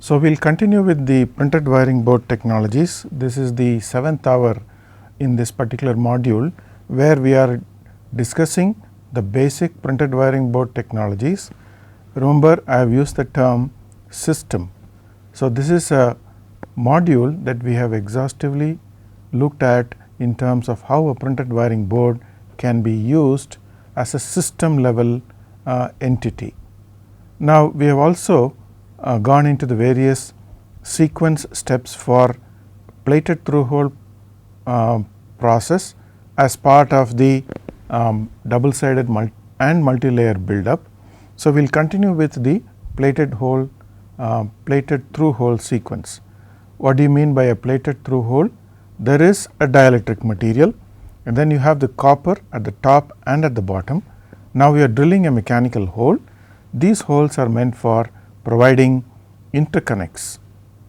So, we will continue with the printed wiring board technologies. This is the 7th hour in this particular module, where we are discussing the basic printed wiring board technologies. Remember, I have used the term system. So, this is a module that we have exhaustively looked at in terms of how a printed wiring board can be used as a system level entity. Now, we have also gone into the various sequence steps for plated through hole process as part of the double sided and multi-layer buildup. So, we will continue with the plated through hole sequence. What do you mean by a plated through hole? There is a dielectric material and then you have the copper at the top and at the bottom. Now, we are drilling a mechanical hole. These holes are meant for providing interconnects,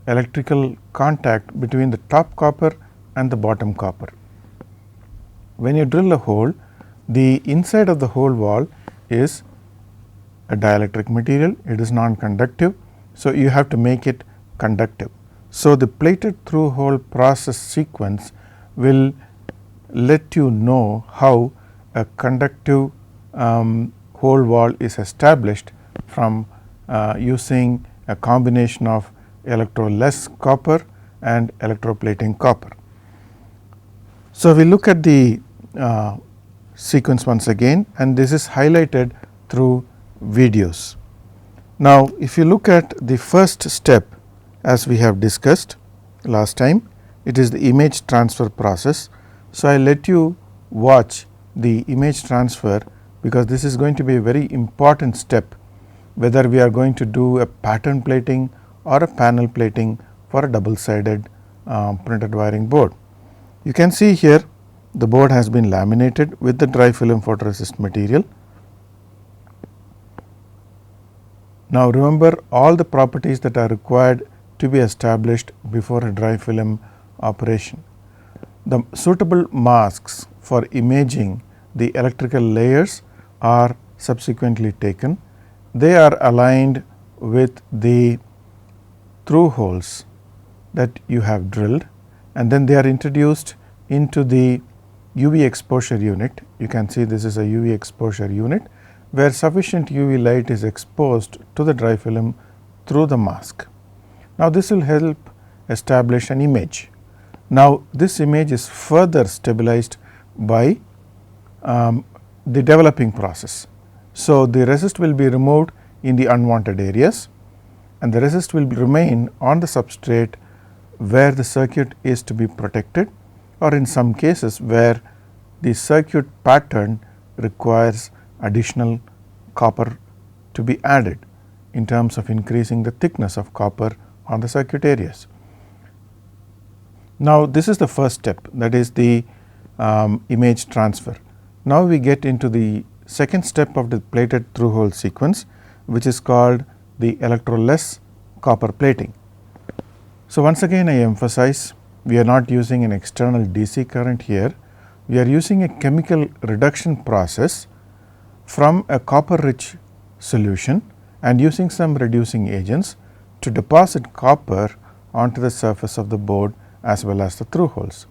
electrical contact between the top copper and the bottom copper. When you drill a hole, the inside of the hole wall is a dielectric material, it is non-conductive. So, you have to make it conductive. So, the plated through hole process sequence will let you know how a conductive hole wall is established from using a combination of electroless copper and electroplating copper. So, we look at the sequence once again, and this is highlighted through videos. Now, if you look at the first step, as we have discussed last time, it is the image transfer process. So, I let you watch the image transfer, because this is going to be a very important step, whether we are going to do a pattern plating or a panel plating for a double sided printed wiring board. You can see here the board has been laminated with the dry film photoresist material. Now, remember all the properties that are required to be established before a dry film operation. The suitable masks for imaging the electrical layers are subsequently taken. They are aligned with the through holes that you have drilled, and then they are introduced into the UV exposure unit. You can see this is a UV exposure unit, where sufficient UV light is exposed to the dry film through the mask. Now, this will help establish an image. Now, this image is further stabilized by the developing process. So, the resist will be removed in the unwanted areas, and the resist will remain on the substrate where the circuit is to be protected, or in some cases where the circuit pattern requires additional copper to be added in terms of increasing the thickness of copper on the circuit areas. Now, this is the first step, that is the image transfer. Now, we get into the second step of the plated through hole sequence, which is called the electroless copper plating. So, once again I emphasize, we are not using an external DC current here. We are using a chemical reduction process from a copper rich solution and using some reducing agents to deposit copper onto the surface of the board as well as the through holes.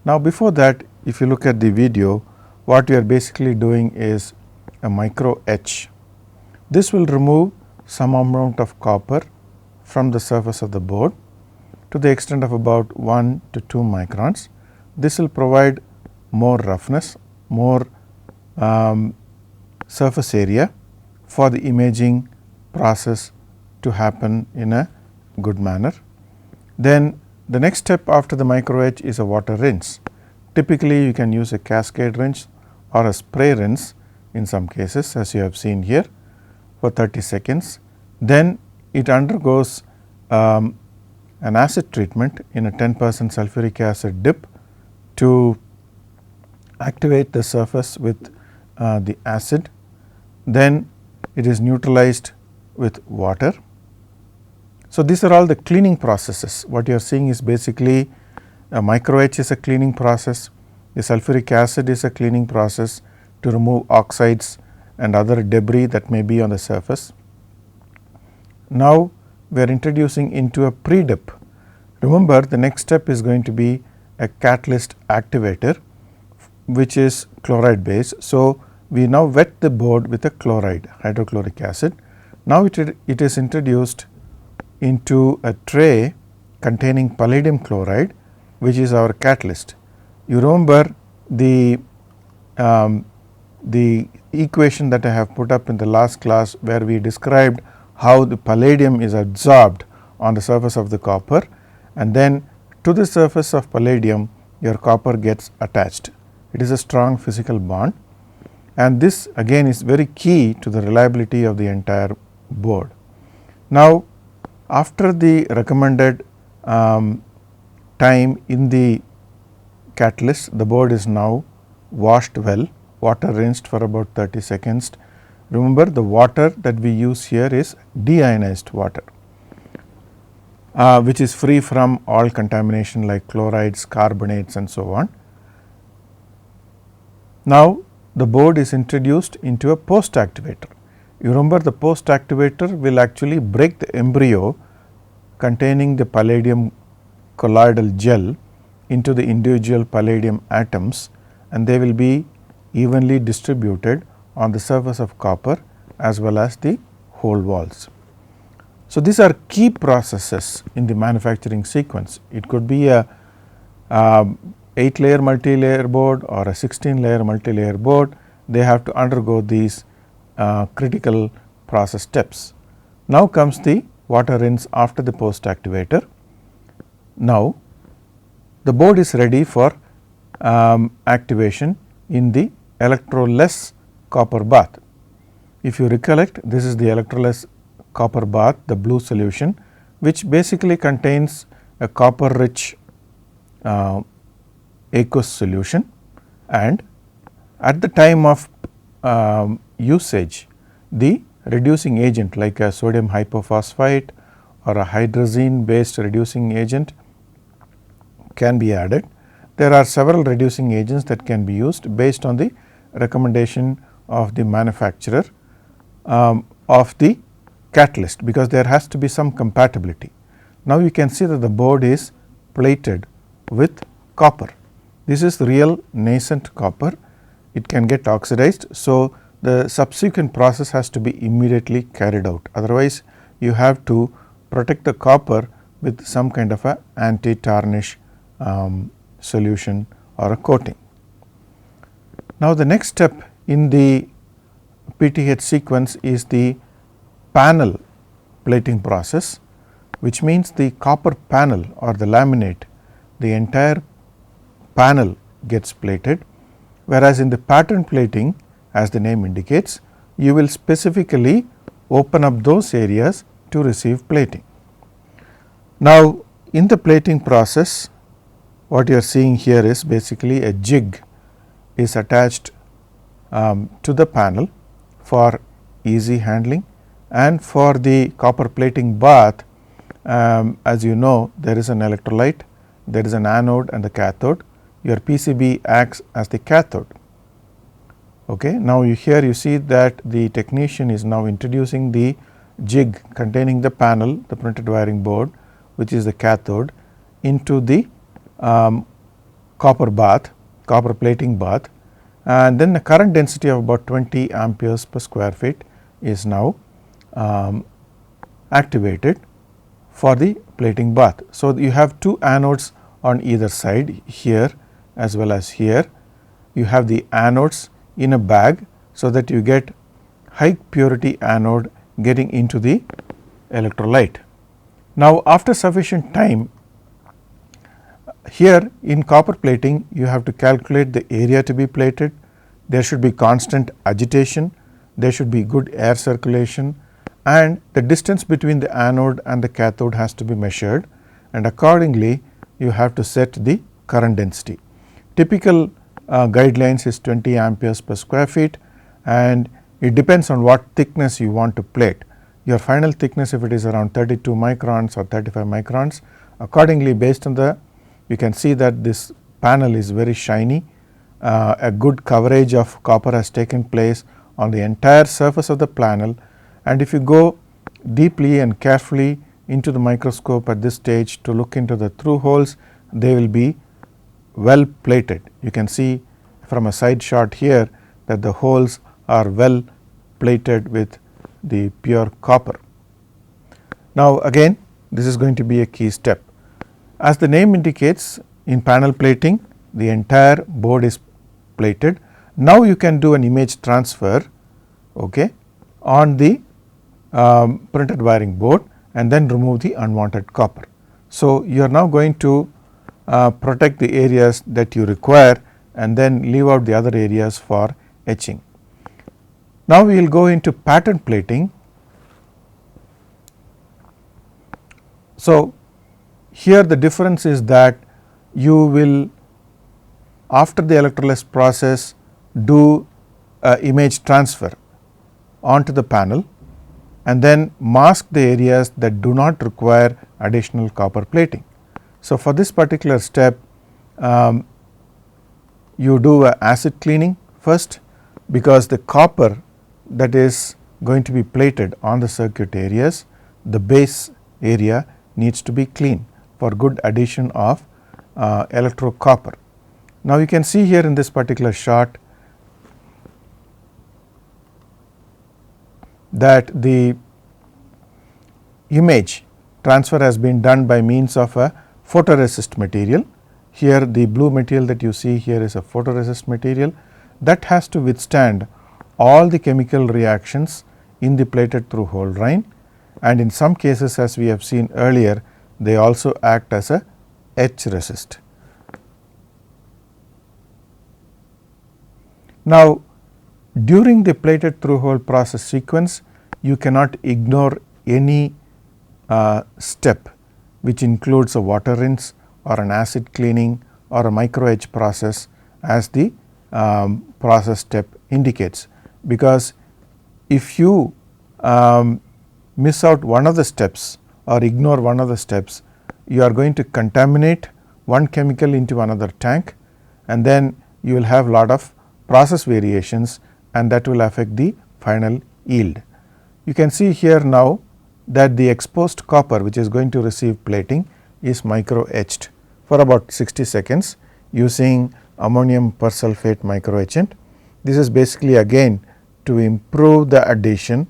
Now, before that, if you look at the video, what we are basically doing is a micro etch. This will remove some amount of copper from the surface of the board to the extent of about 1 to 2 microns. This will provide more roughness, more surface area for the imaging process to happen in a good manner. Then the next step after the micro etch is a water rinse. Typically, you can use a cascade rinse or a spray rinse in some cases, as you have seen here, for 30 seconds. Then it undergoes an acid treatment in a 10% sulfuric acid dip to activate the surface with the acid. Then it is neutralized with water. So, these are all the cleaning processes. What you are seeing is basically a micro etch is a cleaning process, the sulfuric acid is a cleaning process to remove oxides and other debris that may be on the surface. Now, we are introducing into a pre-dip. Remember, the next step is going to be a catalyst activator, which is chloride base. So, we now wet the board with a chloride, hydrochloric acid. Now, it is introduced into a tray containing palladium chloride, which is our catalyst. You remember the equation that I have put up in the last class, where we described how the palladium is absorbed on the surface of the copper, and then to the surface of palladium your copper gets attached. It is a strong physical bond, and this again is very key to the reliability of the entire board. Now, after the recommended time in the catalyst, the board is now washed well, water rinsed for about 30 seconds. Remember, the water that we use here is deionized water, which is free from all contamination like chlorides, carbonates and so on. Now, the board is introduced into a post activator. You remember, the post activator will actually break the embryo containing the palladium colloidal gel into the individual palladium atoms, and they will be evenly distributed on the surface of copper as well as the hole walls. So, these are key processes in the manufacturing sequence. It could be a 8-layer multi-layer board or a 16-layer multi-layer board. They have to undergo these critical process steps. Now comes the water rinse after the post activator. Now, the board is ready for activation in the electroless copper bath. If you recollect, this is the electroless copper bath, the blue solution, which basically contains a copper rich aqueous solution, and at the time of usage, the reducing agent like a sodium hypophosphite or a hydrazine based reducing agent can be added. There are several reducing agents that can be used based on the recommendation of the manufacturer of the catalyst, because there has to be some compatibility. Now, you can see that the board is plated with copper. This is real nascent copper. It can get oxidized. So, the subsequent process has to be immediately carried out. Otherwise, you have to protect the copper with some kind of a anti-tarnish solution or a coating. Now, the next step in the PTH sequence is the panel plating process, which means the copper panel or the laminate, the entire panel gets plated, whereas in the pattern plating, as the name indicates, you will specifically open up those areas to receive plating. Now, in the plating process, what you are seeing here is basically a jig is attached to the panel for easy handling, and for the copper plating bath, as you know, there is an electrolyte, there is an anode and the cathode. Your PCB acts as the cathode. Okay. Now, here you see that the technician is now introducing the jig containing the panel, the printed wiring board, which is the cathode, into the copper bath, copper plating bath, and then the current density of about 20 amperes per square feet is now activated for the plating bath. So, you have two anodes on either side, here as well as here. You have the anodes in a bag, so that you get high purity anode getting into the electrolyte. Now, after sufficient time, here in copper plating, you have to calculate the area to be plated. There should be constant agitation, there should be good air circulation, and the distance between the anode and the cathode has to be measured, and accordingly you have to set the current density. Typical guidelines is 20 amperes per square feet, and it depends on what thickness you want to plate. Your final thickness, if it is around 32 microns or 35 microns, accordingly based on the, you can see that this panel is very shiny, a good coverage of copper has taken place on the entire surface of the panel, and if you go deeply and carefully into the microscope at this stage to look into the through holes, they will be well plated. You can see from a side shot here that the holes are well plated with the pure copper. Now, again this is going to be a key step. As the name indicates, in panel plating the entire board is plated. Now, you can do an image transfer on the printed wiring board and then remove the unwanted copper. So, you are now going to protect the areas that you require and then leave out the other areas for etching. Now, we will go into pattern plating. So, here the difference is that you will, after the electrolysis process, do image transfer onto the panel and then mask the areas that do not require additional copper plating. So, for this particular step, you do a acid cleaning first, because the copper that is going to be plated on the circuit areas, the base area needs to be clean for good addition of electro copper. Now, you can see here in this particular shot that the image transfer has been done by means of a photoresist material. Here the blue material that you see here is a photoresist material that has to withstand all the chemical reactions in the plated through hole line, and in some cases, as we have seen earlier, they also act as a etch resist. Now, during the plated through hole process sequence, you cannot ignore any step which includes a water rinse or an acid cleaning or a micro etch process, as the process step indicates, because if you miss out one of the steps or ignore one of the steps, you are going to contaminate one chemical into another tank, and then you will have lot of process variations, and that will affect the final yield. You can see here now that the exposed copper which is going to receive plating is micro etched for about 60 seconds using ammonium persulfate micro etchant. This is basically again to improve the adhesion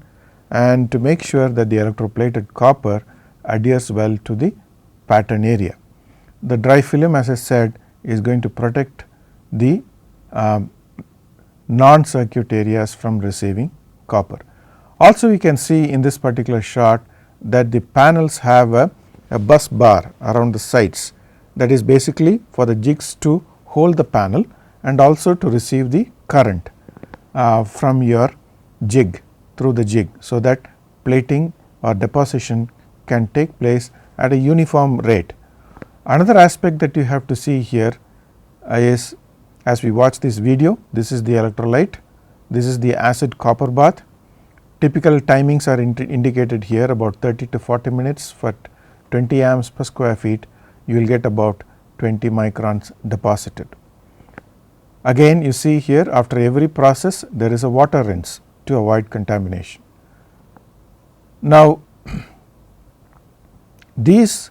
and to make sure that the electroplated copper adheres well to the pattern area. The dry film, as I said, is going to protect the non-circuit areas from receiving copper. Also, we can see in this particular shot that the panels have a bus bar around the sides, that is basically for the jigs to hold the panel and also to receive the current from your jig through the jig, so that plating or deposition can take place at a uniform rate. Another aspect that you have to see here is, as we watch this video, this is the electrolyte, this is the acid copper bath. Typical timings are indicated here, about 30 to 40 minutes for 20 amps per square feet, you will get about 20 microns deposited. Again, you see here, after every process there is a water rinse to avoid contamination. Now, this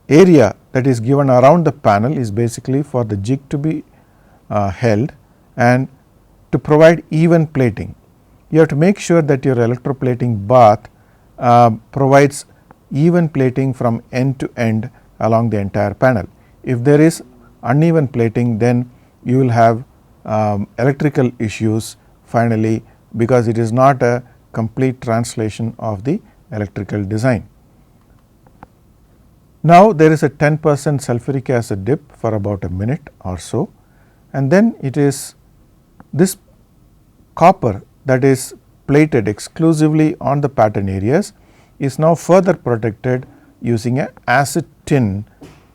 area that is given around the panel is basically for the jig to be held and to provide even plating. You have to make sure that your electroplating bath provides even plating from end to end along the entire panel. If there is uneven plating, then you will have electrical issues finally, because it is not a complete translation of the electrical design. Now, there is a 10% sulfuric acid dip for about a minute or so, and then it is this copper that is plated exclusively on the pattern areas is now further protected using a acid tin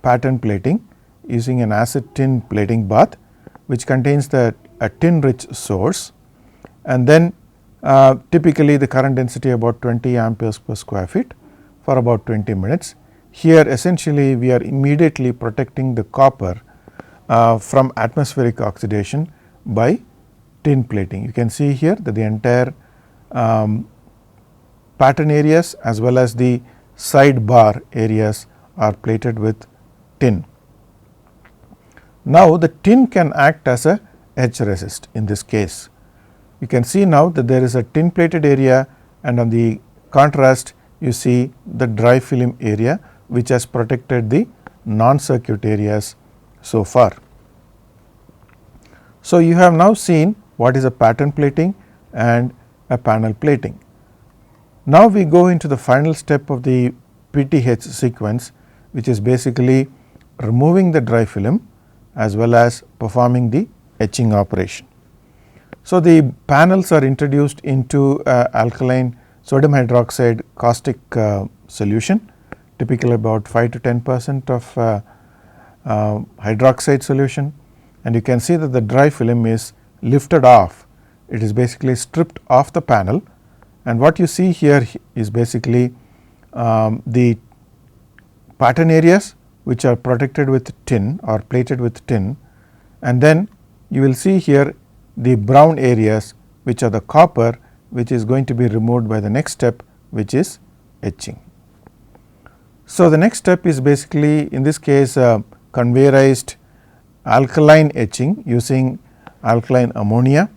pattern plating, using an acid tin plating bath, which contains a tin rich source, and then typically the current density about 20 amperes per square feet for about 20 minutes. Here essentially we are immediately protecting the copper from atmospheric oxidation by tin plating. You can see here that the entire pattern areas as well as the side bar areas are plated with tin. Now, the tin can act as a etch resist in this case. You can see now that there is a tin plated area, and on the contrast you see the dry film area which has protected the non-circuit areas so far. So, you have now seen what is a pattern plating and a panel plating. Now, we go into the final step of the PTH sequence, which is basically removing the dry film as well as performing the etching operation. So, the panels are introduced into alkaline sodium hydroxide caustic solution, typically about 5 to 10% of hydroxide solution, and you can see that the dry film is lifted off. It is basically stripped off the panel, and what you see here is basically the pattern areas which are protected with tin or plated with tin, and then you will see here the brown areas which are the copper, which is going to be removed by the next step, which is etching. So, the next step is basically in this case conveyorized alkaline etching using alkaline ammonia.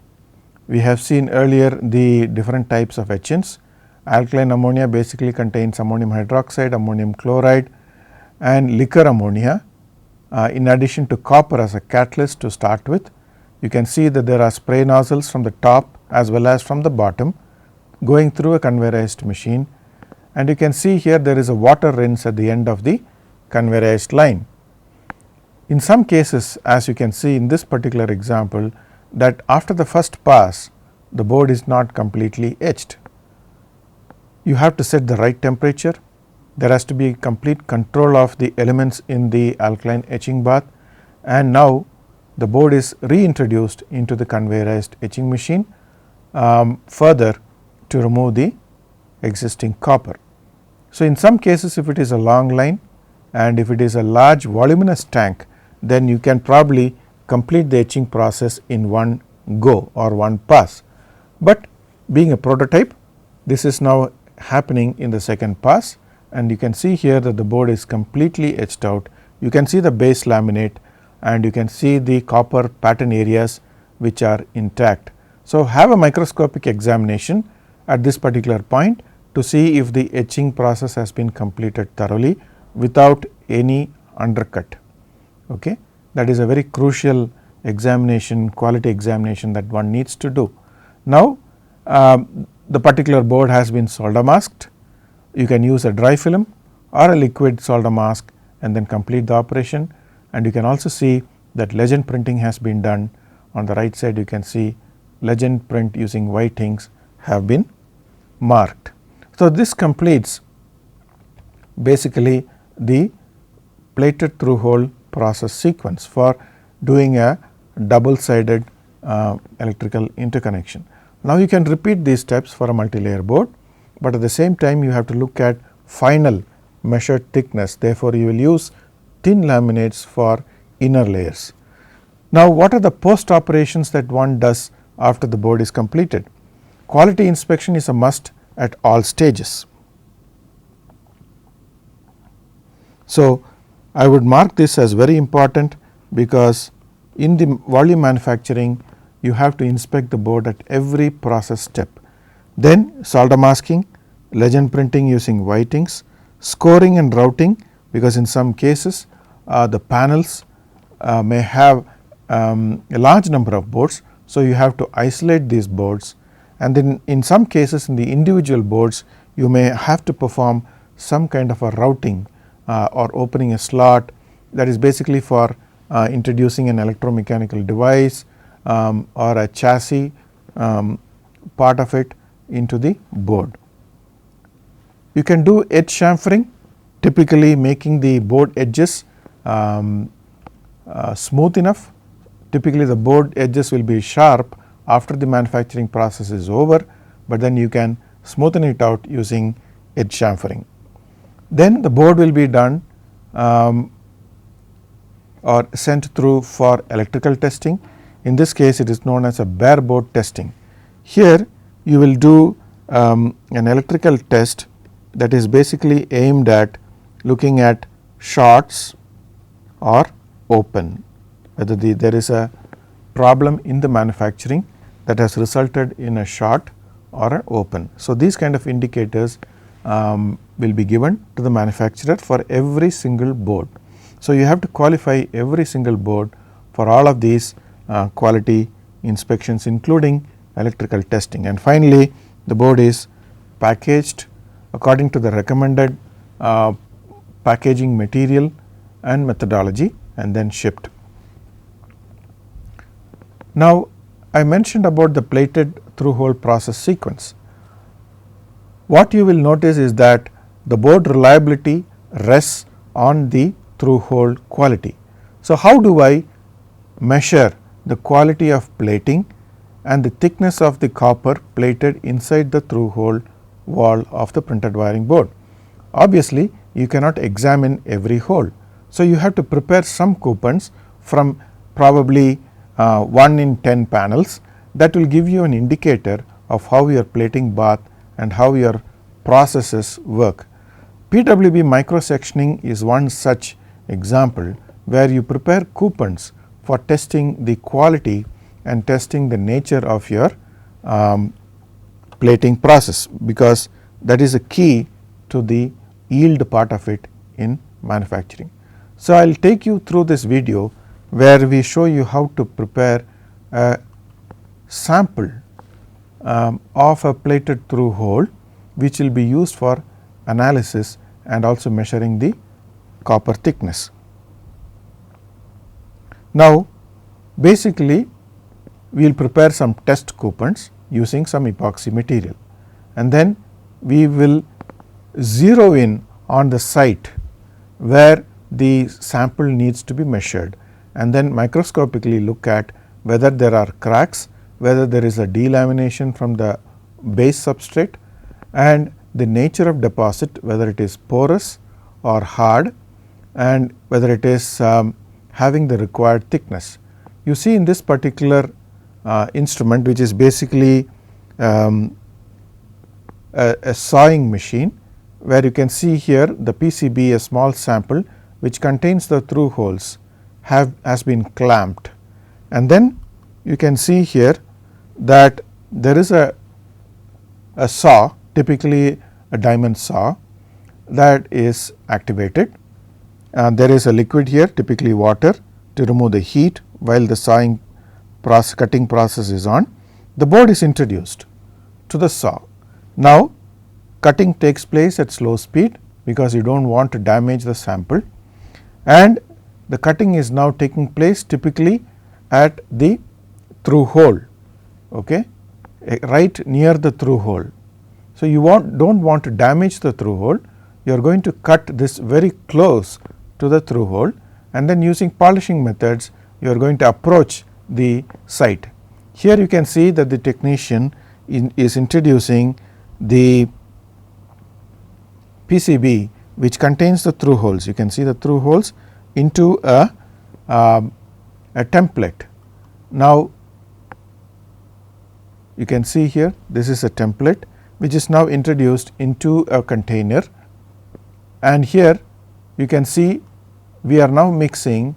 We have seen earlier the different types of etchants. Alkaline ammonia basically contains ammonium hydroxide, ammonium chloride and liquor ammonia, in addition to copper as a catalyst to start with. You can see that there are spray nozzles from the top as well as from the bottom going through a conveyorized machine, and you can see here there is a water rinse at the end of the conveyorized line. In some cases, as you can see in this particular example, that after the first pass the board is not completely etched. You have to set the right temperature. There has to be complete control of the elements in the alkaline etching bath, and now the board is reintroduced into the conveyorized etching machine further to remove the existing copper. So, in some cases if it is a long line and if it is a large voluminous tank, then you can probably complete the etching process in one go or one pass, but being a prototype, this is now happening in the second pass, and you can see here that the board is completely etched out. You can see the base laminate and you can see the copper pattern areas which are intact. So, have a microscopic examination at this particular point to see if the etching process has been completed thoroughly without any undercut. Okay. That is a very crucial examination, quality examination that one needs to do. Now, the particular board has been solder masked. You can use a dry film or a liquid solder mask and then complete the operation, and you can also see that legend printing has been done. On the right side you can see legend print using white inks have been marked. So, this completes basically the plated through hole process sequence for doing a double sided electrical interconnection. Now, you can repeat these steps for a multi-layer board, but at the same time you have to look at final measured thickness. Therefore, you will use thin laminates for inner layers. Now, what are the post operations that one does after the board is completed? Quality inspection is a must at all stages. So, I would mark this as very important, because in the volume manufacturing you have to inspect the board at every process step. Then solder masking, legend printing using white inks, scoring and routing, because in some cases the panels may have a large number of boards. So, you have to isolate these boards, and then in some cases in the individual boards you may have to perform some kind of a routing or opening a slot, that is basically for introducing an electromechanical device or a chassis part of it into the board. You can do edge chamfering, typically making the board edges smooth enough. Typically the board edges will be sharp after the manufacturing process is over, but then you can smoothen it out using edge chamfering. Then the board will be done or sent through for electrical testing. In this case it is known as a bare board testing. Here you will do an electrical test that is basically aimed at looking at shorts or open, whether there is a problem in the manufacturing that has resulted in a short or an open. So, these kind of indicators will be given to the manufacturer for every single board. So, you have to qualify every single board for all of these quality inspections, including electrical testing. And finally, the board is packaged according to the recommended packaging material and methodology and then shipped. Now, I mentioned about the plated through hole process sequence. What you will notice is that the board reliability rests on the through hole quality. So, how do I measure the quality of plating and the thickness of the copper plated inside the through hole wall of the printed wiring board? Obviously, you cannot examine every hole. So, you have to prepare some coupons from probably 1 in 10 panels that will give you an indicator of how your plating bath and how your processes work. PWB microsectioning is one such example where you prepare coupons for testing the quality and testing the nature of your plating process, because that is a key to the yield part of it in manufacturing. So, I will take you through this video where we show you how to prepare a sample of a plated through hole, which will be used for analysis and also measuring the copper thickness. Now, basically we will prepare some test coupons using some epoxy material, and then we will zero in on the site where the sample needs to be measured, and then microscopically look at whether there are cracks, whether there is a delamination from the base substrate, and the nature of deposit, whether it is porous or hard, and whether it is having the required thickness. You see in this particular instrument, which is basically a sawing machine, where you can see here the PCB, a small sample which contains the through holes has been clamped, and then you can see here that there is a saw, typically a diamond saw, that is activated. There is a liquid here, typically water, to remove the heat while the sawing cutting process is on. The board is introduced to the saw. Now, cutting takes place at slow speed because you do not want to damage the sample, and the cutting is now taking place typically at the through hole, okay, right near the through hole. So, you do not want to damage the through hole, you are going to cut this very close to the through hole, and then using polishing methods you are going to approach the site. Here you can see that the technician is introducing the PCB which contains the through holes. You can see the through holes into a template. Now, you can see here this is a template which is now introduced into a container, and here you can see we are now mixing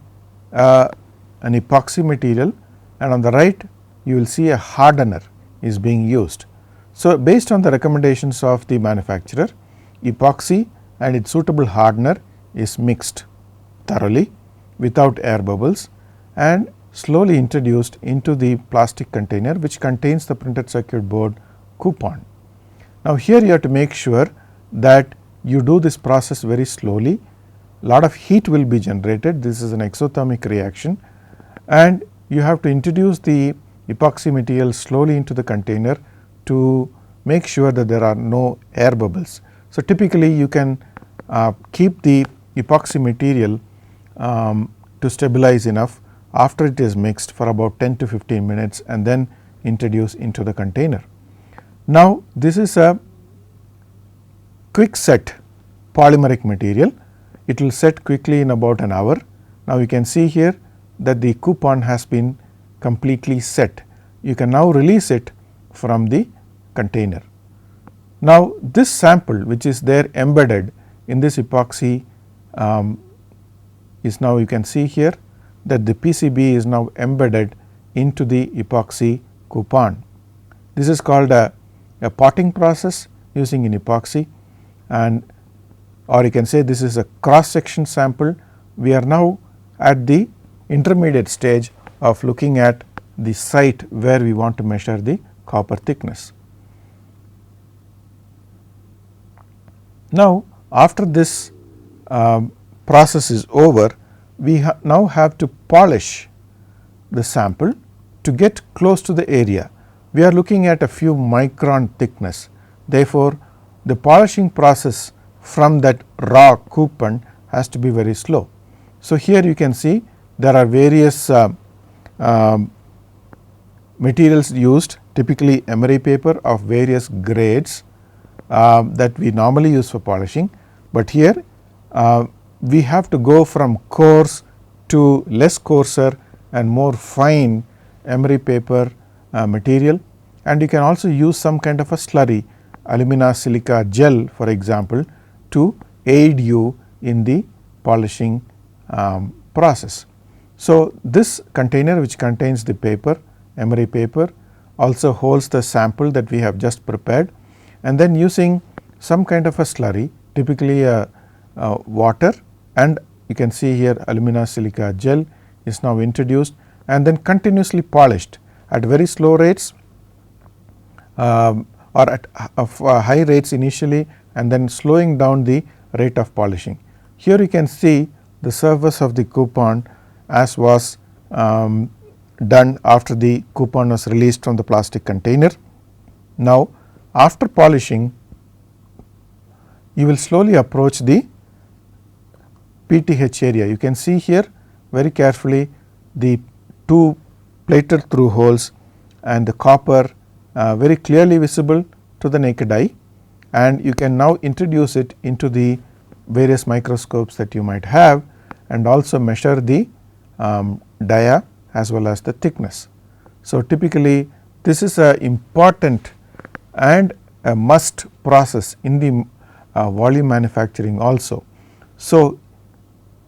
an epoxy material, and on the right you will see a hardener is being used. So, based on the recommendations of the manufacturer, epoxy and its suitable hardener is mixed thoroughly without air bubbles and slowly introduced into the plastic container which contains the printed circuit board coupon. Now, here you have to make sure that you do this process very slowly. Lot of heat will be generated. This is an exothermic reaction, and you have to introduce the epoxy material slowly into the container to make sure that there are no air bubbles. So, typically you can keep the epoxy material to stabilize enough after it is mixed for about 10 to 15 minutes and then introduce into the container. Now, this is a quick set polymeric material. It will set quickly in about an hour. Now, you can see here that the coupon has been completely set. You can now release it from the container. Now, this sample which is there embedded in this epoxy is now, you can see here that the PCB is now embedded into the epoxy coupon. This is called a potting process using an epoxy, and or you can say this is a cross section sample. We are now at the intermediate stage of looking at the site where we want to measure the copper thickness. Now, after this process is over, we now have to polish the sample to get close to the area. We are looking at a few micron thickness. Therefore, the polishing process from that raw coupon has to be very slow. So, here you can see there are various materials used, typically emery paper of various grades that we normally use for polishing, but here we have to go from coarse to less coarser and more fine emery paper material, and you can also use some kind of a slurry alumina silica gel, for example, to aid you in the polishing process. So, this container which contains the paper, emery paper, also holds the sample that we have just prepared, and then using some kind of a slurry, typically water, and you can see here alumina silica gel is now introduced and then continuously polished at very slow rates or at high rates initially, and then slowing down the rate of polishing. Here you can see the surface of the coupon as was done after the coupon was released from the plastic container. Now, after polishing, you will slowly approach the PTH area. You can see here very carefully the two plated through holes and the copper very clearly visible to the naked eye, and you can now introduce it into the various microscopes that you might have and also measure the dia as well as the thickness. So, typically this is a important and a must process in the volume manufacturing also. So,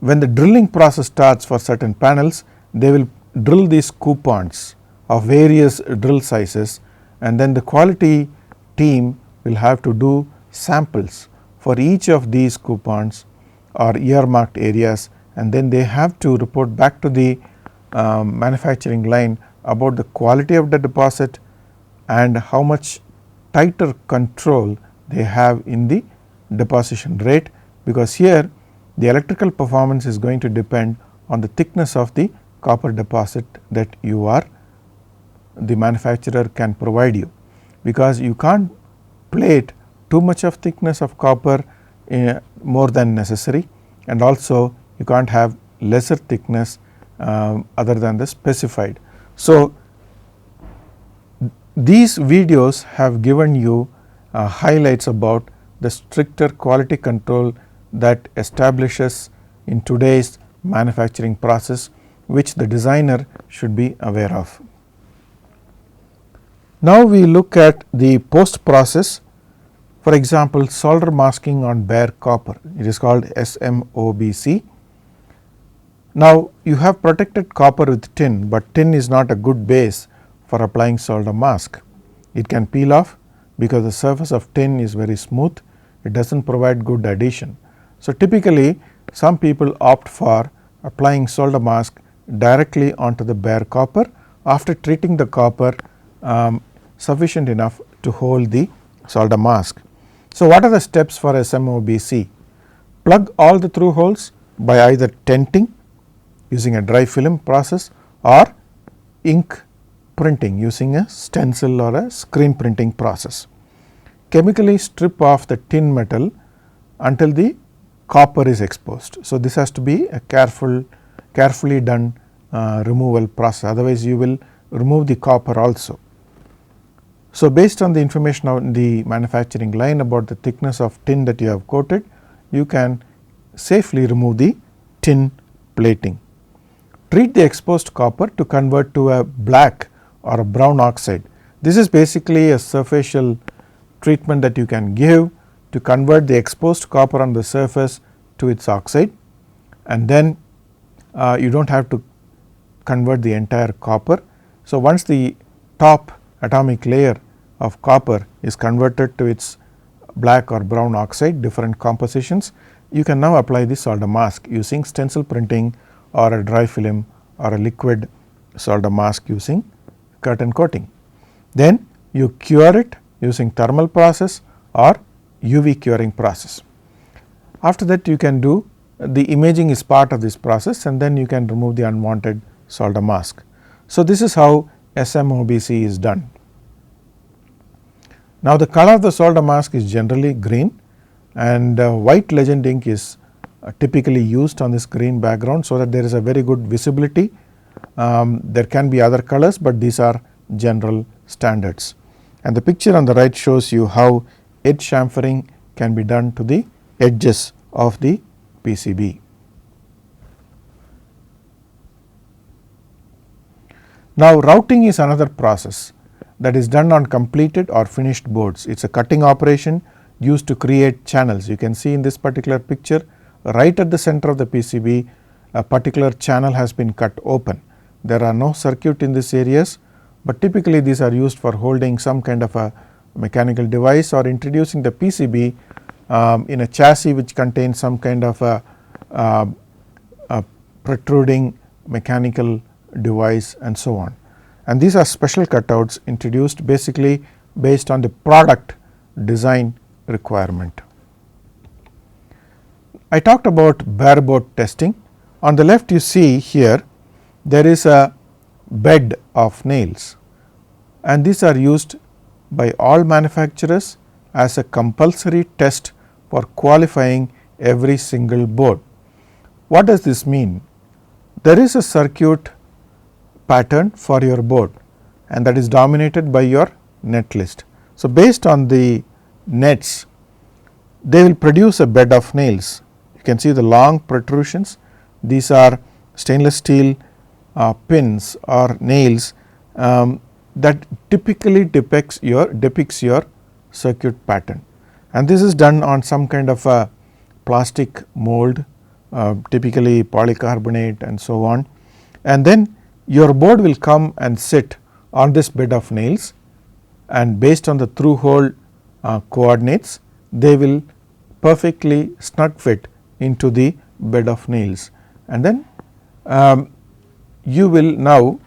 when the drilling process starts for certain panels, they will drill these coupons of various drill sizes, and then the quality team will have to do samples for each of these coupons or earmarked areas, and then they have to report back to the manufacturing line about the quality of the deposit and how much tighter control they have in the deposition rate, because here the electrical performance is going to depend on the thickness of the copper deposit that you are the manufacturer can provide you, because you can't plate too much of thickness of copper more than necessary, and also you can't have lesser thickness other than the specified. So, these videos have given you highlights about the stricter quality control that establishes in today's manufacturing process, which the designer should be aware of. Now, we look at the post process, for example, solder masking on bare copper. It is called SMOBC. Now, you have protected copper with tin, but tin is not a good base for applying solder mask. It can peel off because the surface of tin is very smooth. It does not provide good adhesion. So, typically some people opt for applying solder mask directly onto the bare copper after treating the copper sufficient enough to hold the solder mask. So, what are the steps for SMOBC? Plug all the through holes by either tenting using a dry film process or ink printing using a stencil or a screen printing process. Chemically strip off the tin metal until the copper is exposed. So, this has to be a carefully done removal process, otherwise you will remove the copper also. So, based on the information on the manufacturing line about the thickness of tin that you have coated, you can safely remove the tin plating. Treat the exposed copper to convert to a black or a brown oxide. This is basically a surfacial treatment that you can give to convert the exposed copper on the surface to its oxide, and then you do not have to convert the entire copper. So, once the top atomic layer of copper is converted to its black or brown oxide, different compositions, you can now apply the solder mask using stencil printing or a dry film or a liquid solder mask using curtain coating. Then you cure it using thermal process or UV curing process. After that, you can do the imaging is part of this process, and then you can remove the unwanted solder mask. So, this is how SMOBC is done. Now, the color of the solder mask is generally green, and white legend ink is typically used on this green background, so that there is a very good visibility. There can be other colors, but these are general standards. And the picture on the right shows you how edge chamfering can be done to the edges of the PCB. Now, routing is another process that is done on completed or finished boards. It is a cutting operation used to create channels. You can see in this particular picture, right at the center of the PCB, a particular channel has been cut open. There are no circuit in these areas, but typically these are used for holding some kind of a mechanical device or introducing the PCB in a chassis which contains some kind of a protruding mechanical device and so on. And these are special cutouts introduced basically based on the product design requirement. I talked about bare board testing. On the left, you see here there is a bed of nails, and these are used by all manufacturers as a compulsory test for qualifying every single board. What does this mean? There is a circuit pattern for your board, and that is dominated by your net list. So, based on the nets, they will produce a bed of nails. You can see the long protrusions. These are stainless steel pins or nails that typically depicts your circuit pattern, and this is done on some kind of a plastic mold, typically polycarbonate and so on, and then your board will come and sit on this bed of nails, and based on the through hole coordinates, they will perfectly snug fit into the bed of nails. And then you will now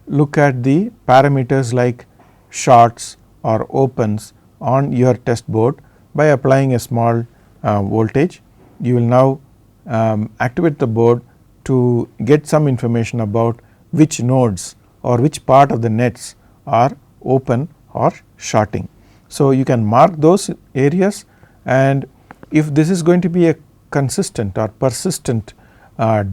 look at the parameters like shorts or opens on your test board by applying a small voltage. You will now activate the board to get some information about which nodes or which part of the nets are open or shorting. So, you can mark those areas, and if this is going to be a consistent or persistent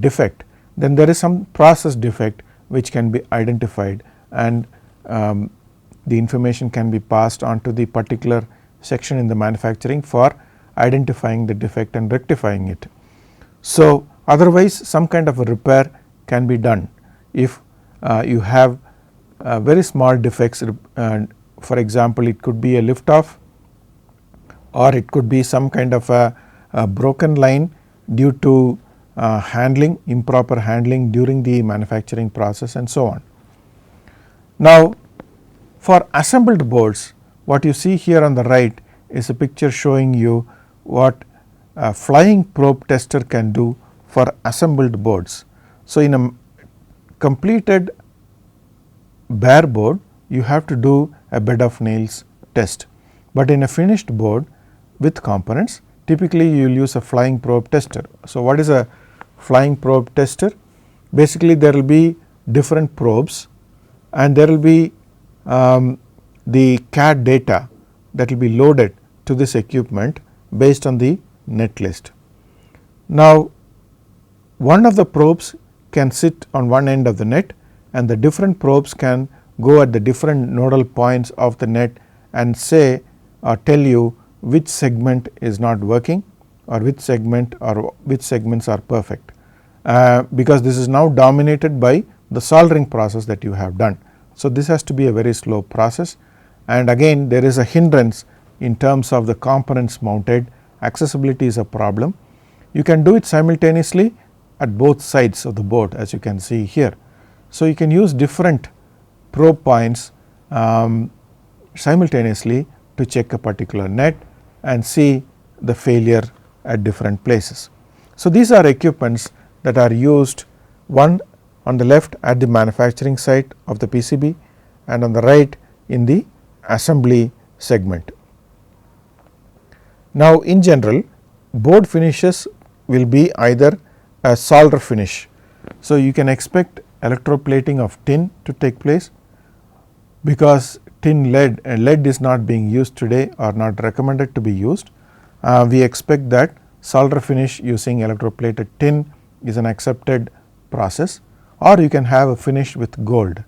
defect, then there is some process defect which can be identified, and the information can be passed on to the particular section in the manufacturing for identifying the defect and rectifying it. So, otherwise some kind of a repair can be done if you have very small defects. For example, it could be a lift off, or it could be some kind of a broken line due to handling, improper handling during the manufacturing process and so on. Now, for assembled boards, what you see here on the right is a picture showing you what a flying probe tester can do for assembled boards. So, in a completed bare board, you have to do a bed of nails test, but in a finished board with components, typically you will use a flying probe tester. So, what is a flying probe tester? Basically, there will be different probes, and there will be the CAD data that will be loaded to this equipment based on the net list. Now, one of the probes can sit on one end of the net, and the different probes can go at the different nodal points of the net and say or tell you which segment is not working or which segment or which segments are perfect, because this is now dominated by the soldering process that you have done. So, this has to be a very slow process, and again there is a hindrance in terms of the components mounted, accessibility is a problem. You can do it simultaneously at both sides of the board, as you can see here. So, you can use different probe points simultaneously to check a particular net and see the failure at different places. So, these are equipments that are used, one on the left at the manufacturing site of the PCB and on the right in the assembly segment. Now, in general, board finishes will be either a solder finish. So, you can expect electroplating of tin to take place, because tin lead is not being used today or not recommended to be used. We expect that solder finish using electroplated tin is an accepted process, or you can have a finish with gold.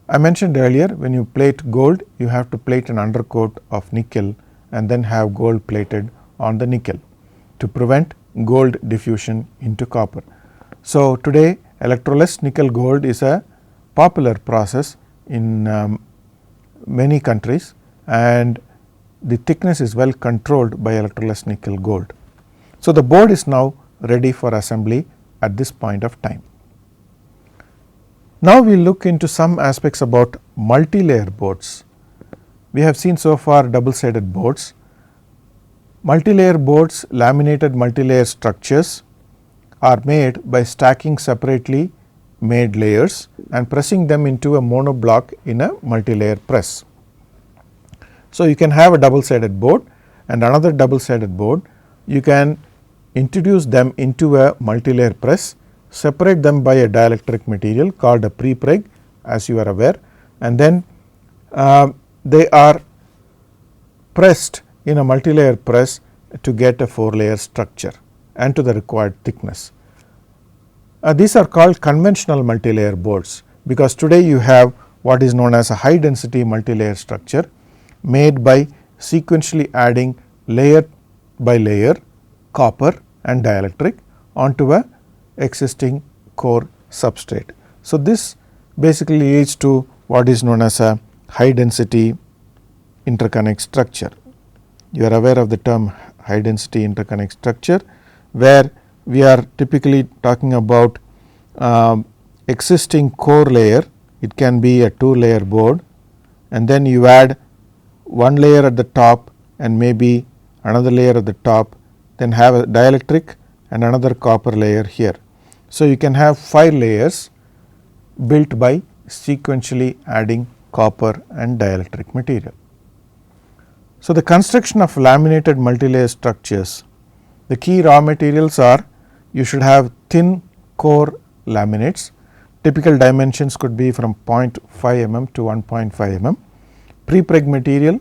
I mentioned earlier, when you plate gold, you have to plate an undercoat of nickel and then have gold plated on the nickel to prevent gold diffusion into copper. So, today electroless nickel gold is a popular process in many countries, and the thickness is well controlled by electroless nickel gold. So, the board is now ready for assembly at this point of time. Now, we will look into some aspects about multi-layer boards. We have seen so far double sided boards. Multi-layer boards, laminated multi-layer structures are made by stacking separately made layers and pressing them into a mono block in a multi-layer press. So, you can have a double sided board and another double sided board. You can introduce them into a multi-layer press, separate them by a dielectric material called a prepreg, as you are aware, and then they are pressed in a multi-layer press to get a 4-layer structure and to the required thickness. These are called conventional multi-layer boards, because today you have what is known as a high density multi-layer structure made by sequentially adding layer by layer copper and dielectric onto a existing core substrate. So, this basically leads to what is known as a high density interconnect structure. You are aware of the term high density interconnect structure, where we are typically talking about existing core layer. It can be a 2-layer board, and then you add one layer at the top and maybe another layer at the top, then have a dielectric and another copper layer here. So, you can have 5 layers built by sequentially adding copper and dielectric material. So, the construction of laminated multilayer structures, the key raw materials are, you should have thin core laminates. Typical dimensions could be from 0.5 mm to 1.5 mm. Prepreg material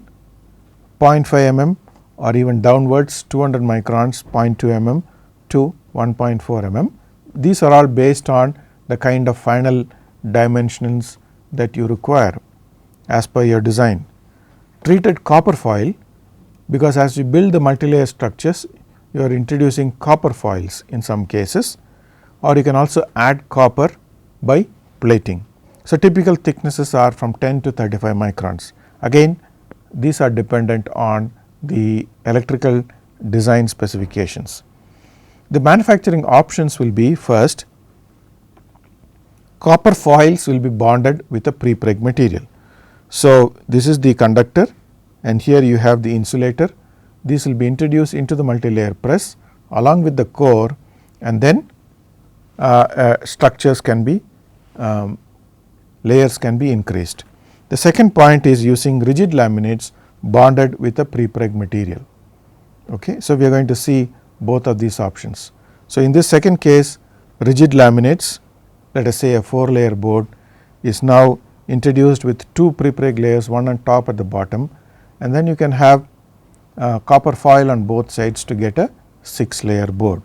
0.5 mm or even downwards 200 microns 0.2 mm to 1.4 mm. These are all based on the kind of final dimensions that you require as per your design. Treated copper foil, because as you build the multilayer structures, you are introducing copper foils in some cases, or you can also add copper by plating. So, typical thicknesses are from 10 to 35 microns. Again, these are dependent on the electrical design specifications. The manufacturing options will be, first, copper foils will be bonded with a prepreg material. So, this is the conductor and here you have the insulator. These will be introduced into the multilayer press along with the core, and then structures can be layers can be increased. The second point is using rigid laminates bonded with a prepreg material. Okay. So, we are going to see both of these options. So, in this second case, rigid laminates, let us say a 4-layer board is now introduced with 2 prepreg layers, one on top at the bottom, and then you can have copper foil on both sides to get a 6-layer board.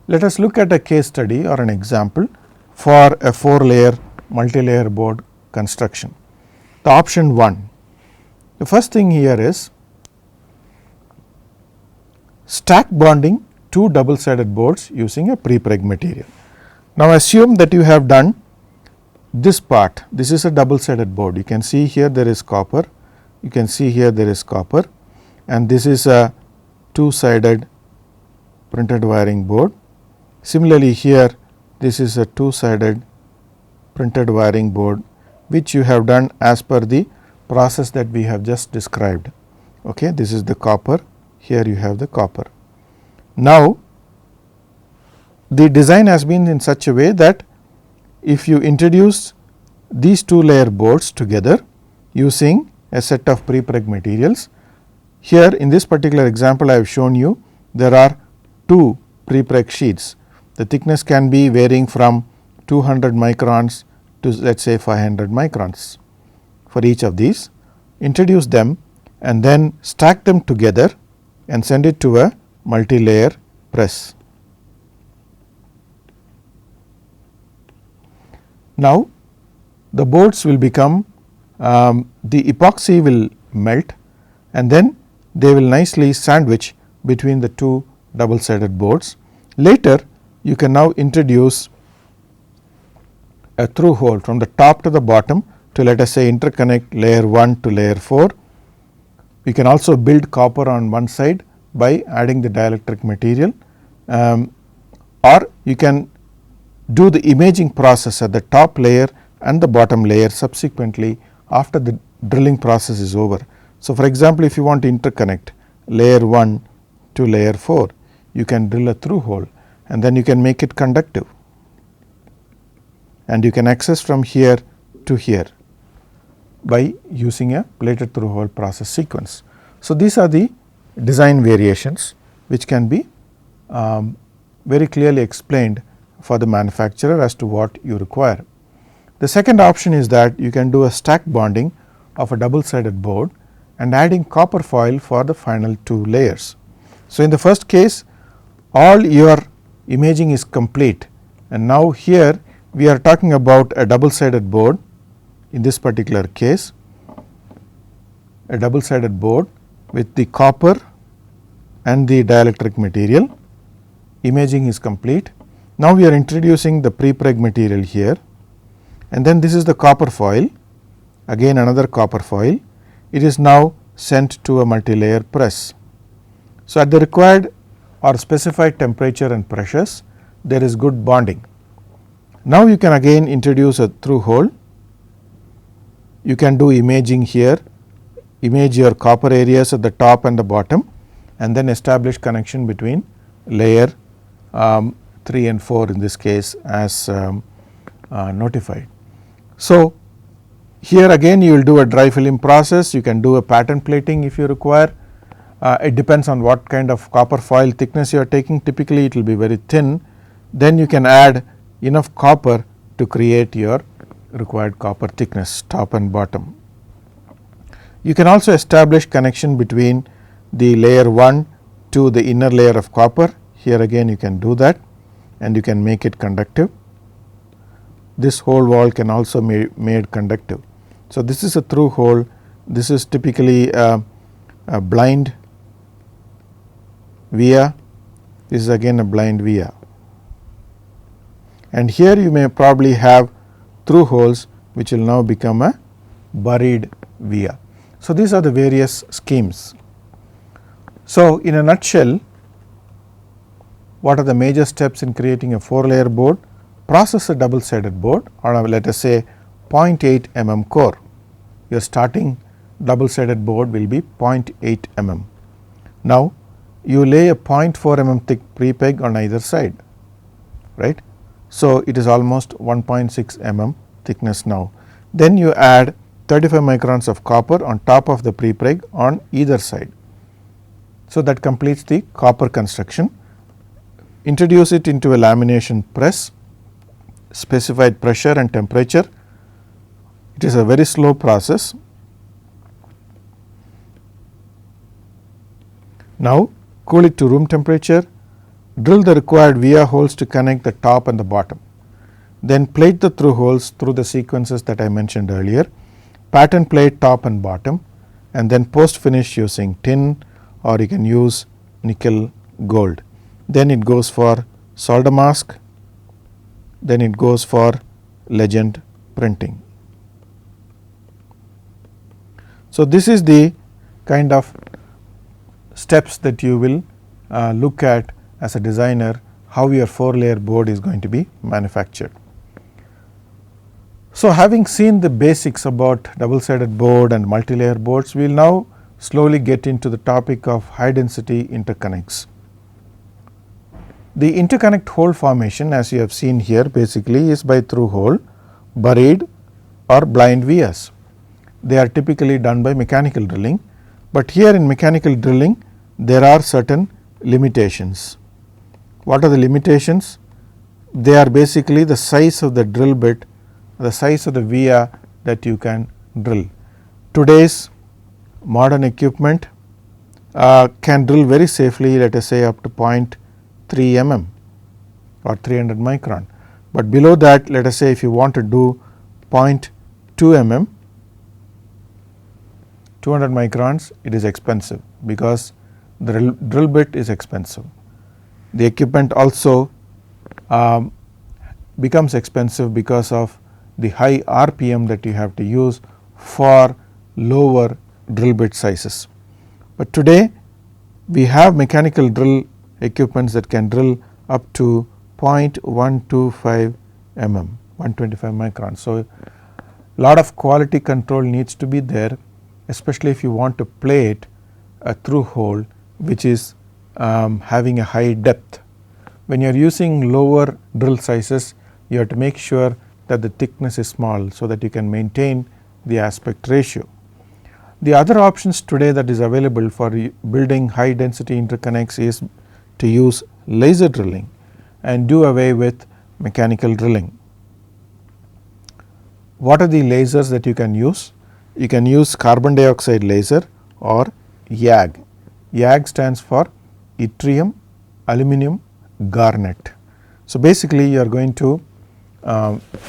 Let us look at a case study or an example for a 4-layer multilayer board construction. The option 1, the first thing here is stack bonding 2 double sided boards using a prepreg material. Now, assume that you have done this part. This is a double sided board. You can see here there is copper, you can see here there is copper, and this is a two-sided printed wiring board. Similarly, here this is a two-sided printed wiring board, which you have done as per the process that we have just described. Okay, this is the copper, here you have the copper. Now, the design has been in such a way that if you introduce these two layer boards together using a set of prepreg materials, here in this particular example I have shown you there are two prepreg sheets. The thickness can be varying from 200 microns to let us say 500 microns for each of these. Introduce them and then stack them together and send it to a multi-layer press. Now, the boards will become the epoxy will melt and then they will nicely sandwich between the two double sided boards. Later, you can now introduce a through hole from the top to the bottom to let us say interconnect layer 1 to layer 4. We can also build copper on one side by adding the dielectric material, or you can do the imaging process at the top layer and the bottom layer subsequently after the drilling process is over. So, for example, if you want to interconnect layer 1 to layer 4, you can drill a through hole and then you can make it conductive, and you can access from here to here by using a plated through hole process sequence. So, these are the design variations which can be very clearly explained for the manufacturer as to what you require. The second option is that you can do a stack bonding of a double sided board and adding copper foil for the final two layers. So, in the first case all your imaging is complete, and now here we are talking about a double sided board. In this particular case, a double sided board with the copper and the dielectric material. Imaging is complete. Now, we are introducing the prepreg material here, and then this is the copper foil, again another copper foil. It is now sent to a multi-layer press. So, at the required or specified temperature and pressures, there is good bonding. Now, you can again introduce a through hole. You can do imaging here, image your copper areas at the top and the bottom, and then establish connection between layer 3 and 4 in this case as notified. So, here again you will do a dry film process, you can do a pattern plating if you require. It depends on what kind of copper foil thickness you are taking, typically it will be very thin. Then you can add enough copper to create your required copper thickness top and bottom. You can also establish connection between the layer 1 to the inner layer of copper. Here again you can do that and you can make it conductive. This whole wall can also be made conductive. So, this is a through hole. This is typically a blind via. This is again a blind via, and here you may probably have through holes which will now become a buried via. So, these are the various schemes. So, in a nutshell, what are the major steps in creating a 4-layer board? Process a double sided board or let us say 0.8 mm core. Your starting double sided board will be 0.8 mm. Now, you lay a 0.4 mm thick prepeg on either side, right. So, it is almost 1.6 mm thickness now. Then you add 35 microns of copper on top of the prepreg on either side. So, that completes the copper construction. Introduce it into a lamination press, specified pressure and temperature. It is a very slow process. Now, cool it to room temperature, drill the required via holes to connect the top and the bottom. Then plate the through holes through the sequences that I mentioned earlier, pattern plate top and bottom, and then post finish using tin or you can use nickel gold. Then it goes for solder mask, then it goes for legend printing. So, this is the kind of steps that you will look at as a designer, how your 4-layer board is going to be manufactured. So, having seen the basics about double sided board and multi-layer boards, we will now slowly get into the topic of high density interconnects. The interconnect hole formation, as you have seen here, basically is by through hole, buried or blind vias. They are typically done by mechanical drilling, but here in mechanical drilling there are certain limitations. What are the limitations? They are basically the size of the drill bit, the size of the via that you can drill. Today's modern equipment can drill very safely, let us say up to 0.3 mm or 300 micron, but below that, let us say if you want to do 0.2 mm, 200 microns, it is expensive because the drill bit is expensive. The equipment also becomes expensive because of the high RPM that you have to use for lower drill bit sizes. But today we have mechanical drill equipments that can drill up to 0.125 mm, 125 microns. So, lot of quality control needs to be there, especially if you want to plate a through hole which is having a high depth. When you are using lower drill sizes, you have to make sure that the thickness is small, so that you can maintain the aspect ratio. The other options today that is available for building high density interconnects is to use laser drilling and do away with mechanical drilling. What are the lasers that you can use? You can use carbon dioxide laser or YAG. YAG stands for yttrium aluminum garnet. So, basically you are going to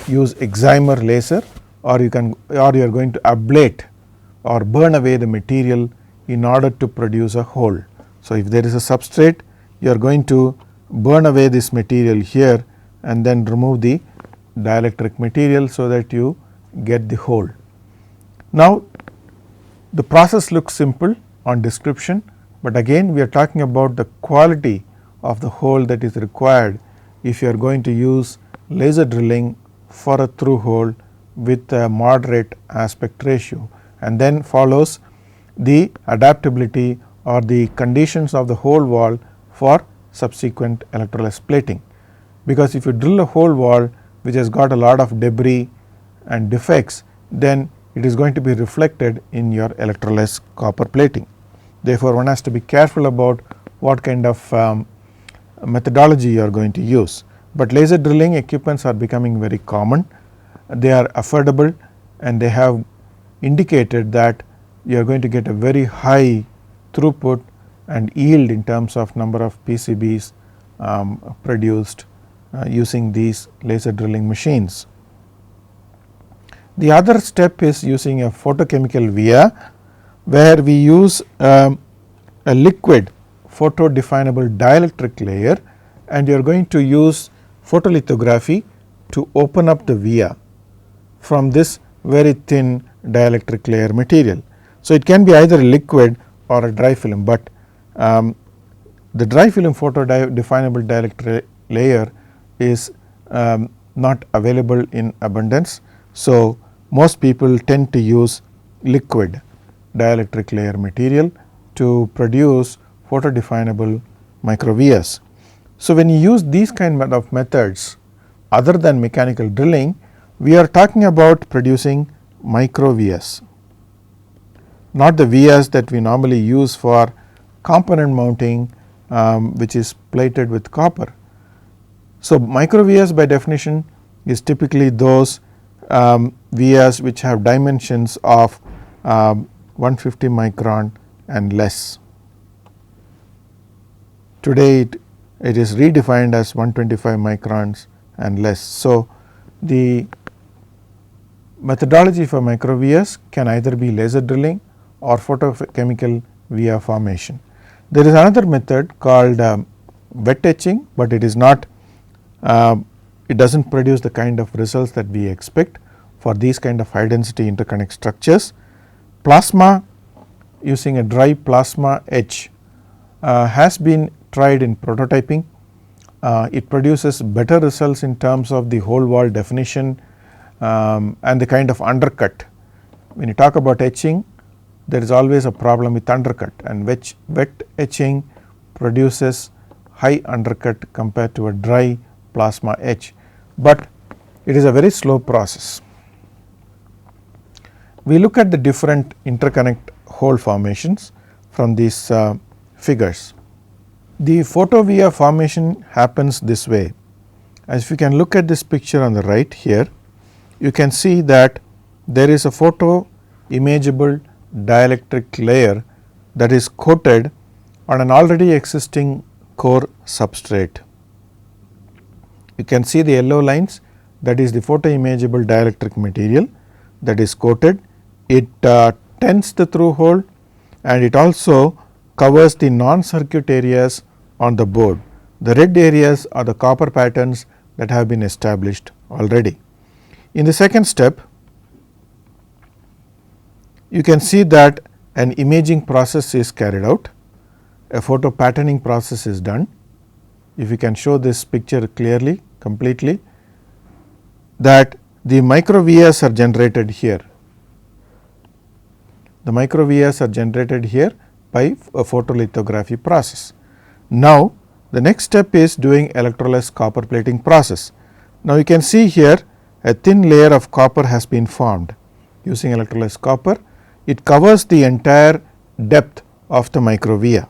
use excimer laser, or you are going to ablate or burn away the material in order to produce a hole. So, if there is a substrate, you are going to burn away this material here and then remove the dielectric material, so that you get the hole. Now, the process looks simple on description, but again we are talking about the quality of the hole that is required if you are going to use laser drilling for a through hole with a moderate aspect ratio, and then follows the adaptability or the conditions of the hole wall for subsequent electrolysis plating. Because if you drill a hole wall which has got a lot of debris and defects, then it is going to be reflected in your electrolysis copper plating. Therefore, one has to be careful about what kind of methodology you are going to use. But laser drilling equipments are becoming very common, they are affordable, and they have indicated that you are going to get a very high throughput and yield in terms of number of PCBs produced using these laser drilling machines. The other step is using a photochemical via, where we use a liquid photo definable dielectric layer, and you are going to use photolithography to open up the via from this very thin dielectric layer material. So, it can be either a liquid or a dry film, but the dry film photo definable dielectric layer is not available in abundance. So, most people tend to use liquid dielectric layer material to produce photo definable micro vias. So, when you use these kind of methods other than mechanical drilling, we are talking about producing micro vias, not the vias that we normally use for component mounting, which is plated with copper. So, micro vias by definition is typically those vias which have dimensions of 150 micron and less. Today it is redefined as 125 microns and less. So, the methodology for micro vias can either be laser drilling or photochemical via formation. There is another method called wet etching, but it is not it does not produce the kind of results that we expect for these kind of high density interconnect structures. plasma, using a dry plasma etch has been tried in prototyping. It produces better results in terms of the whole wall definition and the kind of undercut. When you talk about etching, there is always a problem with undercut, and wet etching produces high undercut compared to a dry plasma etch, but it is a very slow process. We look at the different interconnect hole formations from these figures. The photovia formation happens this way. As you can look at this picture on the right here, you can see that there is a photo imageable dielectric layer that is coated on an already existing core substrate. You can see the yellow lines, that is the photo imageable dielectric material that is coated. It tends the through hole, and it also covers the non-circuit areas on the board. The red areas are the copper patterns that have been established already. In the second step, you can see that an imaging process is carried out, a photo patterning process is done. If you can show this picture clearly, completely, that the microvias are generated here. The microvias are generated here by a photolithography process. Now, the next step is doing electrolysis copper plating process. Now, you can see here a thin layer of copper has been formed using electrolysis copper. It covers the entire depth of the microvia.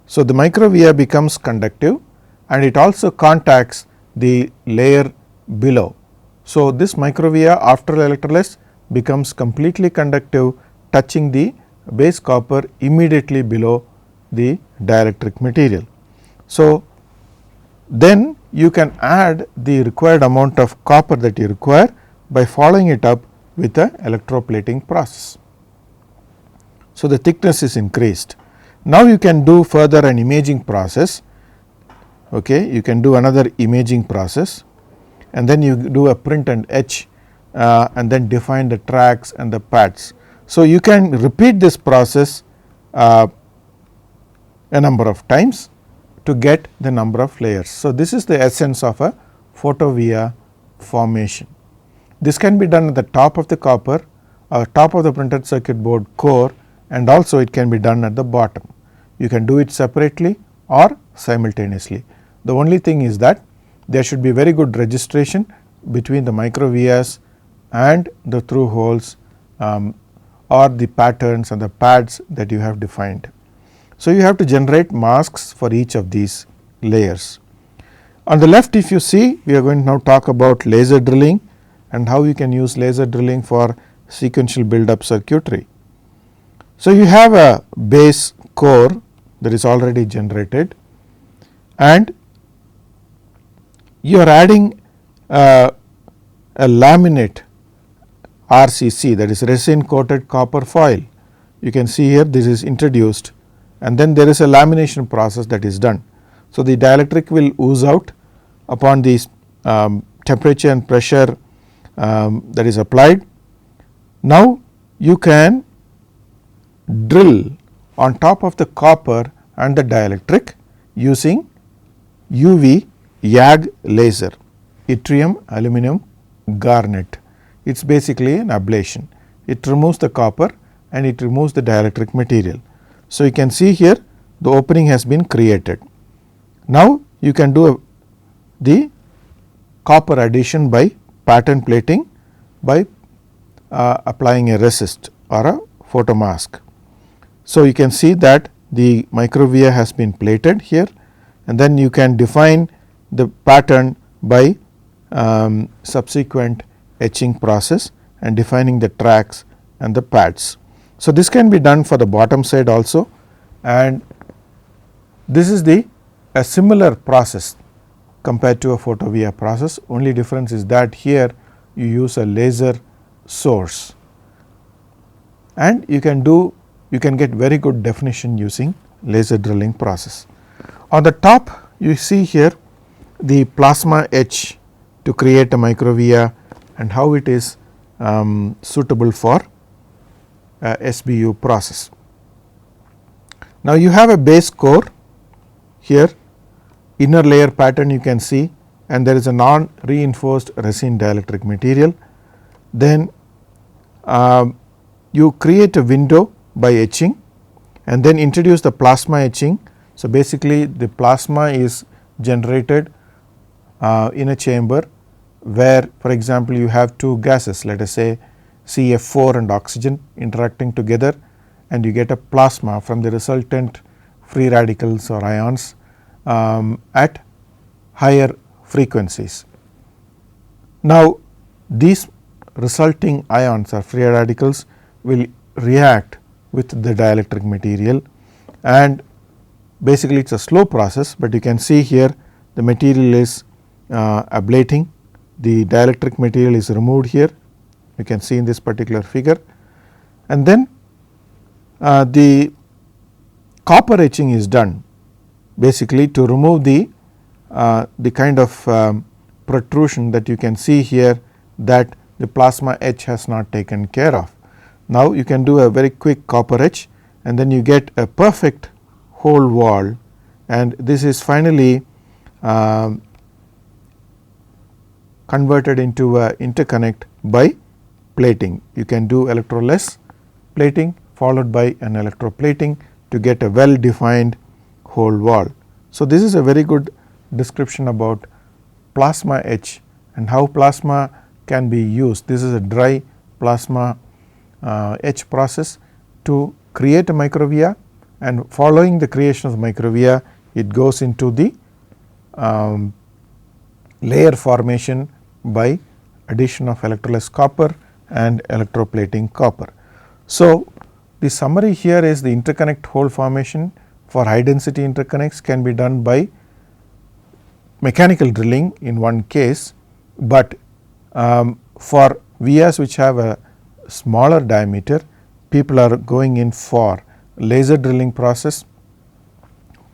So, the microvia becomes conductive, and it also contacts the layer below. So, this microvia after electrolysis becomes completely conductive, touching the base copper immediately below the dielectric material. So, then you can add the required amount of copper that you require by following it up with a electroplating process. So, the thickness is increased. Now, you can do further an imaging process. Okay, you can do another imaging process, and then you do a print and etch and then define the tracks and the pads. So, you can repeat this process a number of times to get the number of layers. So, this is the essence of a photovia formation. This can be done at the top of the copper or top of the printed circuit board core, and also it can be done at the bottom. You can do it separately or simultaneously. The only thing is that there should be very good registration between the microvias and the through holes or the patterns and the pads that you have defined. So, you have to generate masks for each of these layers. On the left, if you see, we are going to now talk about laser drilling and how you can use laser drilling for sequential build-up circuitry. So, you have a base core that is already generated, and you are adding a laminate RCC, that is resin coated copper foil. You can see here this is introduced, and then there is a lamination process that is done. So, the dielectric will ooze out upon the temperature and pressure that is applied. Now, you can drill on top of the copper and the dielectric using UV YAG laser, yttrium aluminum garnet. It is basically an ablation. It removes the copper and it removes the dielectric material. So, you can see here the opening has been created. Now, you can do the copper addition by pattern plating by applying a resist or a photomask. So, you can see that the microvia has been plated here, and then you can define the pattern by subsequent etching process and defining the tracks and the pads. So, this can be done for the bottom side also, and this is a similar process compared to a photovia process. Only difference is that here you use a laser source, and you can get very good definition using laser drilling process. On the top, you see here the plasma etch to create a microvia and how it is suitable for SBU process. Now, you have a base core here, inner layer pattern you can see, and there is a non reinforced resin dielectric material. Then you create a window by etching and then introduce the plasma etching. So, basically the plasma is generated in a chamber where, for example, you have two gases, let us say CF4 and oxygen interacting together, and you get a plasma from the resultant free radicals or ions at higher frequencies. Now, these resulting ions or free radicals will react with the dielectric material, and basically it is a slow process, but you can see here the material is ablating, the dielectric material is removed here, you can see in this particular figure, and then the copper etching is done basically to remove the kind of protrusion that you can see here that the plasma etch has not taken care of. Now, you can do a very quick copper etch and then you get a perfect hole wall, and this is finally converted into a interconnect by plating. You can do electroless plating followed by an electroplating to get a well defined hole wall. So, this is a very good description about plasma etch and how plasma can be used. This is a dry plasma etch process to create a microvia, and following the creation of microvia it goes into the layer formation by addition of electroless copper and electroplating copper. So, the summary here is the interconnect hole formation for high density interconnects can be done by mechanical drilling in one case, but for vias which have a smaller diameter, people are going in for laser drilling process,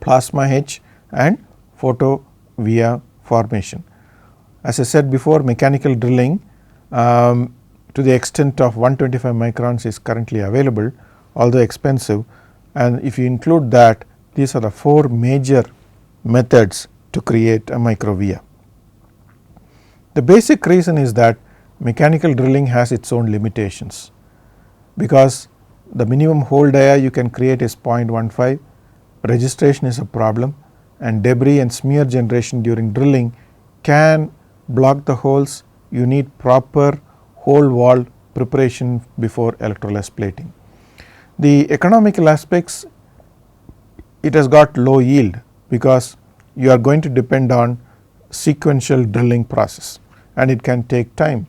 plasma etch and photo via formation. As I said before, mechanical drilling to the extent of 125 microns is currently available, although expensive, and if you include that, these are the four major methods to create a microvia. The basic reason is that mechanical drilling has its own limitations, because the minimum hole dia you can create is 0.15, registration is a problem, and debris and smear generation during drilling can block the holes. You need proper hole wall preparation before electroless plating. The economical aspects, it has got low yield because you are going to depend on sequential drilling process and it can take time.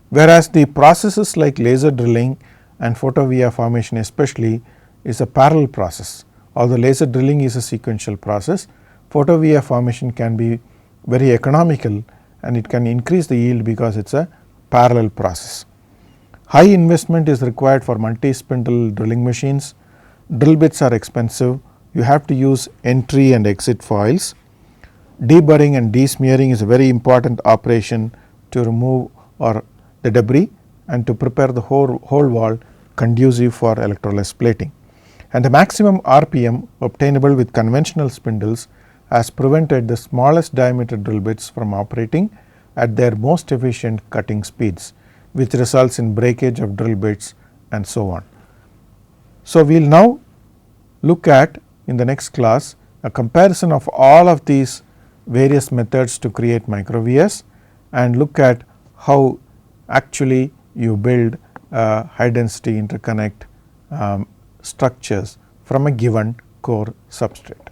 Whereas the processes like laser drilling and photo via formation especially is a parallel process. Although laser drilling is a sequential process, photo via formation can be very economical and it can increase the yield because it is a parallel process. High investment is required for multi-spindle drilling machines. Drill bits are expensive. You have to use entry and exit foils. Deburring and desmearing is a very important operation to remove the debris and to prepare the hole wall conducive for electroless plating. And the maximum RPM obtainable with conventional spindles has prevented the smallest diameter drill bits from operating at their most efficient cutting speeds, which results in breakage of drill bits and so on. So, we will now look at in the next class a comparison of all of these various methods to create microvias and look at how actually you build high density interconnect structures from a given core substrate.